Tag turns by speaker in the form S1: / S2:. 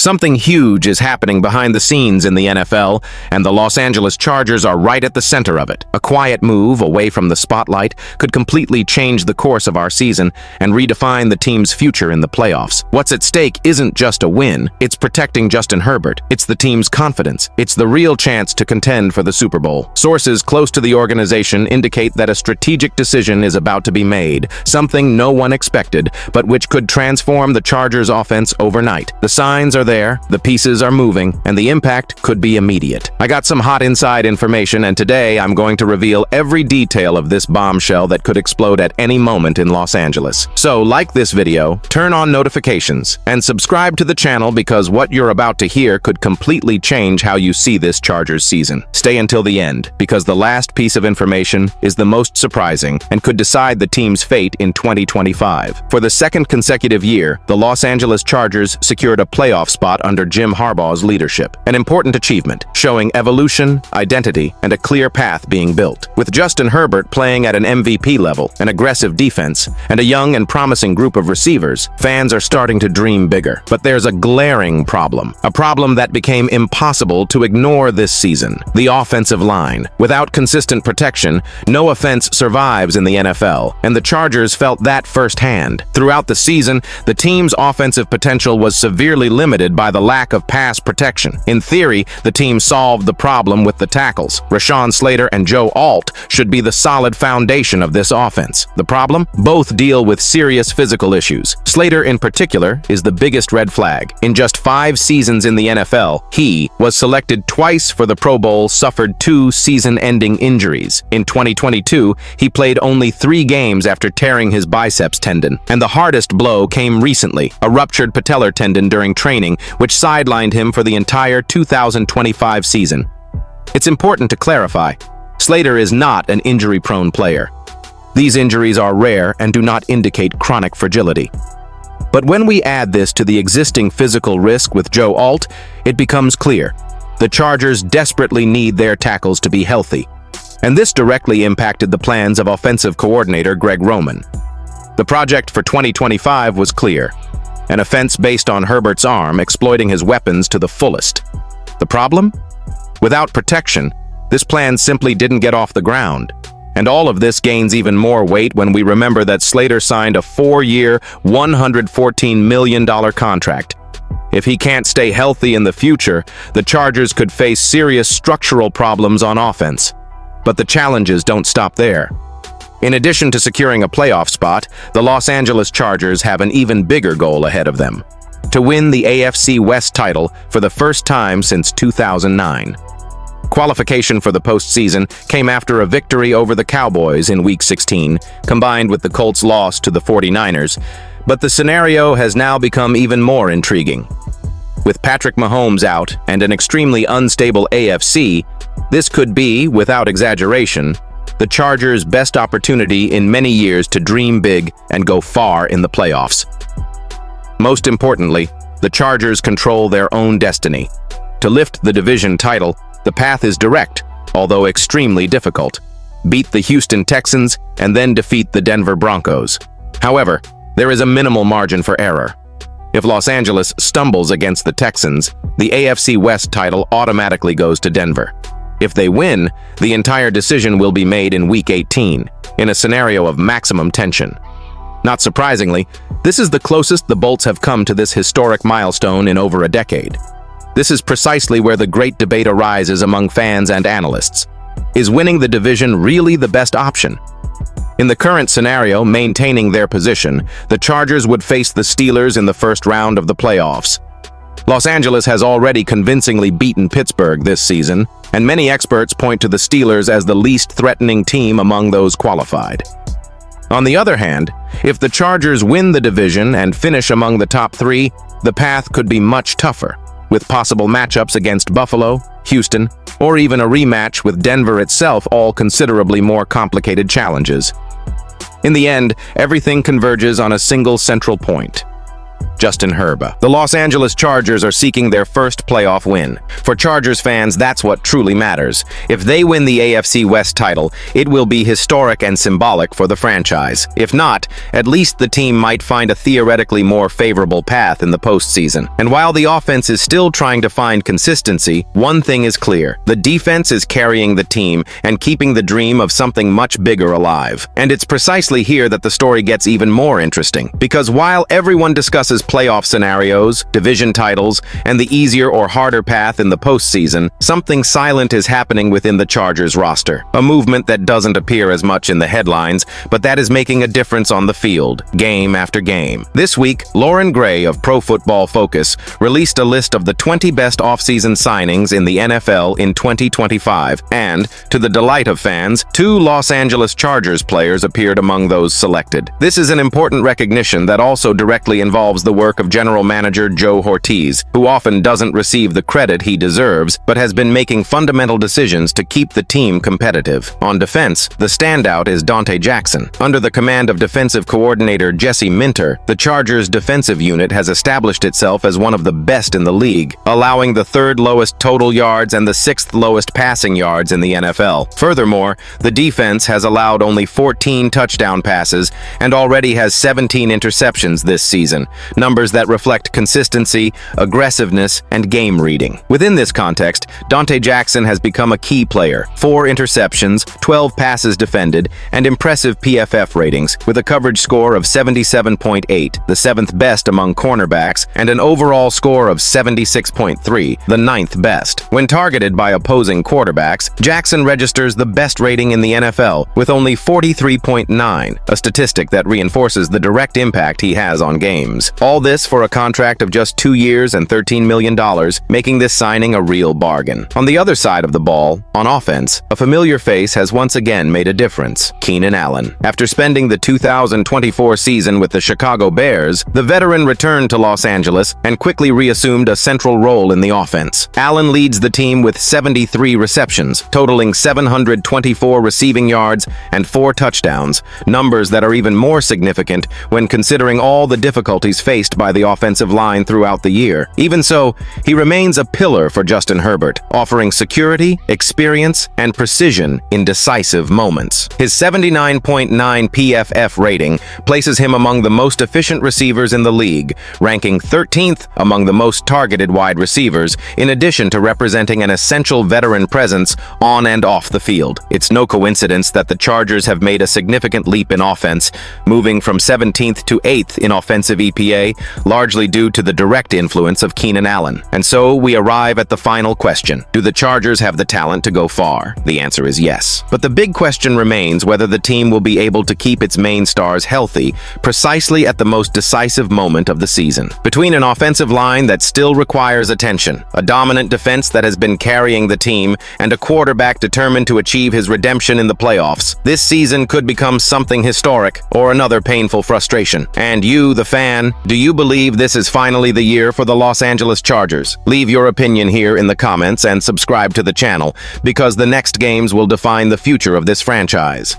S1: Something huge is happening behind the scenes in the NFL, and the Los Angeles Chargers are right at the center of it. A quiet move away from the spotlight could completely change the course of our season and redefine the team's future in the playoffs. What's at stake isn't just a win, it's protecting Justin Herbert. It's the team's confidence. It's the real chance to contend for the Super Bowl. Sources close to the organization indicate that a strategic decision is about to be made, something no one expected, but which could transform the Chargers' offense overnight. The signs are there, the pieces are moving, and the impact could be immediate. I got some hot inside information, and today I'm going to reveal every detail of this bombshell that could explode at any moment in Los Angeles. So, like this video, turn on notifications, and subscribe to the channel because what you're about to hear could completely change how you see this Chargers season. Stay until the end, because the last piece of information is the most surprising and could decide the team's fate in 2025. For the second consecutive year, the Los Angeles Chargers secured a playoff spot under Jim Harbaugh's leadership, an important achievement, showing evolution, identity, and a clear path being built. With Justin Herbert playing at an MVP level, an aggressive defense, and a young and promising group of receivers, fans are starting to dream bigger. But there's a glaring problem, a problem that became impossible to ignore this season: the offensive line. Without consistent protection, no offense survives in the NFL, and the Chargers felt that firsthand. Throughout the season, the team's offensive potential was severely limited by the lack of pass protection. In theory, the team solved the problem with the tackles. Rashawn Slater and Joe Alt should be the solid foundation of this offense. The problem? Both deal with serious physical issues. Slater, in particular, is the biggest red flag. In just 5 seasons in the NFL, he was selected twice for the Pro Bowl, suffered 2 season-ending injuries. In 2022, he played only 3 games after tearing his biceps tendon. And the hardest blow came recently, a ruptured patellar tendon during training, which sidelined him for the entire 2025 season. It's important to clarify, Slater is not an injury-prone player. These injuries are rare and do not indicate chronic fragility. But when we add this to the existing physical risk with Joe Alt, it becomes clear. The Chargers desperately need their tackles to be healthy, and this directly impacted the plans of offensive coordinator Greg Roman. The project for 2025 was clear: an offense based on Herbert's arm, exploiting his weapons to the fullest. The problem? Without protection, this plan simply didn't get off the ground. And all of this gains even more weight when we remember that Slater signed a 4-year, $114 million contract. If he can't stay healthy in the future, the Chargers could face serious structural problems on offense. But the challenges don't stop there. In addition to securing a playoff spot, the Los Angeles Chargers have an even bigger goal ahead of them: to win the AFC West title for the first time since 2009. Qualification for the postseason came after a victory over the Cowboys in Week 16, combined with the Colts' loss to the 49ers, but the scenario has now become even more intriguing. With Patrick Mahomes out and an extremely unstable AFC, this could be, without exaggeration, the Chargers' best opportunity in many years to dream big and go far in the playoffs. Most importantly, the Chargers control their own destiny. To lift the division title, the path is direct, although extremely difficult. Beat the Houston Texans and then defeat the Denver Broncos. However, there is a minimal margin for error. If Los Angeles stumbles against the Texans, the AFC West title automatically goes to Denver. If they win, the entire decision will be made in Week 18, in a scenario of maximum tension. Not surprisingly, this is the closest the Bolts have come to this historic milestone in over a decade. This is precisely where the great debate arises among fans and analysts. Is winning the division really the best option? In the current scenario, maintaining their position, the Chargers would face the Steelers in the first round of the playoffs. Los Angeles has already convincingly beaten Pittsburgh this season, and many experts point to the Steelers as the least threatening team among those qualified. On the other hand, if the Chargers win the division and finish among the top 3, the path could be much tougher, with possible matchups against Buffalo, Houston, or even a rematch with Denver itself, all considerably more complicated challenges. In the end, everything converges on a single central point: Justin Herbert. The Los Angeles Chargers are seeking their first playoff win. For Chargers fans, that's what truly matters. If they win the AFC West title, it will be historic and symbolic for the franchise. If not, at least the team might find a theoretically more favorable path in the postseason. And while the offense is still trying to find consistency, one thing is clear. The defense is carrying the team and keeping the dream of something much bigger alive. And it's precisely here that the story gets even more interesting. Because while everyone discusses playoff scenarios, division titles, and the easier or harder path in the postseason, something silent is happening within the Chargers roster. A movement that doesn't appear as much in the headlines, but that is making a difference on the field, game after game. This week, Lauren Gray of Pro Football Focus released a list of the 20 best offseason signings in the NFL in 2025, and, to the delight of fans, 2 Los Angeles Chargers players appeared among those selected. This is an important recognition that also directly involves the work of General Manager Joe Ortiz, who often doesn't receive the credit he deserves, but has been making fundamental decisions to keep the team competitive. On defense, the standout is Donte Jackson. Under the command of defensive coordinator Jesse Minter, the Chargers' defensive unit has established itself as one of the best in the league, allowing the 3rd lowest total yards and the 6th lowest passing yards in the NFL. Furthermore, the defense has allowed only 14 touchdown passes and already has 17 interceptions this season, numbers that reflect consistency, aggressiveness, and game reading. Within this context, Donte Jackson has become a key player. 4 interceptions, 12 passes defended, and impressive PFF ratings, with a coverage score of 77.8, the 7th best among cornerbacks, and an overall score of 76.3, the 9th best. When targeted by opposing quarterbacks, Jackson registers the best rating in the NFL, with only 43.9, a statistic that reinforces the direct impact he has on games. All this for a contract of just 2 years and $13 million, making this signing a real bargain. On the other side of the ball, on offense, a familiar face has once again made a difference: Keenan Allen. After spending the 2024 season with the Chicago Bears, the veteran returned to Los Angeles and quickly reassumed a central role in the offense. Allen leads the team with 73 receptions, totaling 724 receiving yards and 4 touchdowns, numbers that are even more significant when considering all the difficulties faced by the offensive line throughout the year. Even so, he remains a pillar for Justin Herbert, offering security, experience, and precision in decisive moments. His 79.9 PFF rating places him among the most efficient receivers in the league, ranking 13th among the most targeted wide receivers, in addition to representing an essential veteran presence on and off the field. It's no coincidence that the Chargers have made a significant leap in offense, moving from 17th to 8th in offensive EPA, largely due to the direct influence of Keenan Allen. And so we arrive at the final question: do the Chargers have the talent to go far? The answer is yes. But the big question remains whether the team will be able to keep its main stars healthy precisely at the most decisive moment of the season. Between an offensive line that still requires attention, a dominant defense that has been carrying the team, and a quarterback determined to achieve his redemption in the playoffs, this season could become something historic or another painful frustration. And you, the fan, do you believe this is finally the year for the Los Angeles Chargers? Leave your opinion here in the comments and subscribe to the channel, because the next games will define the future of this franchise.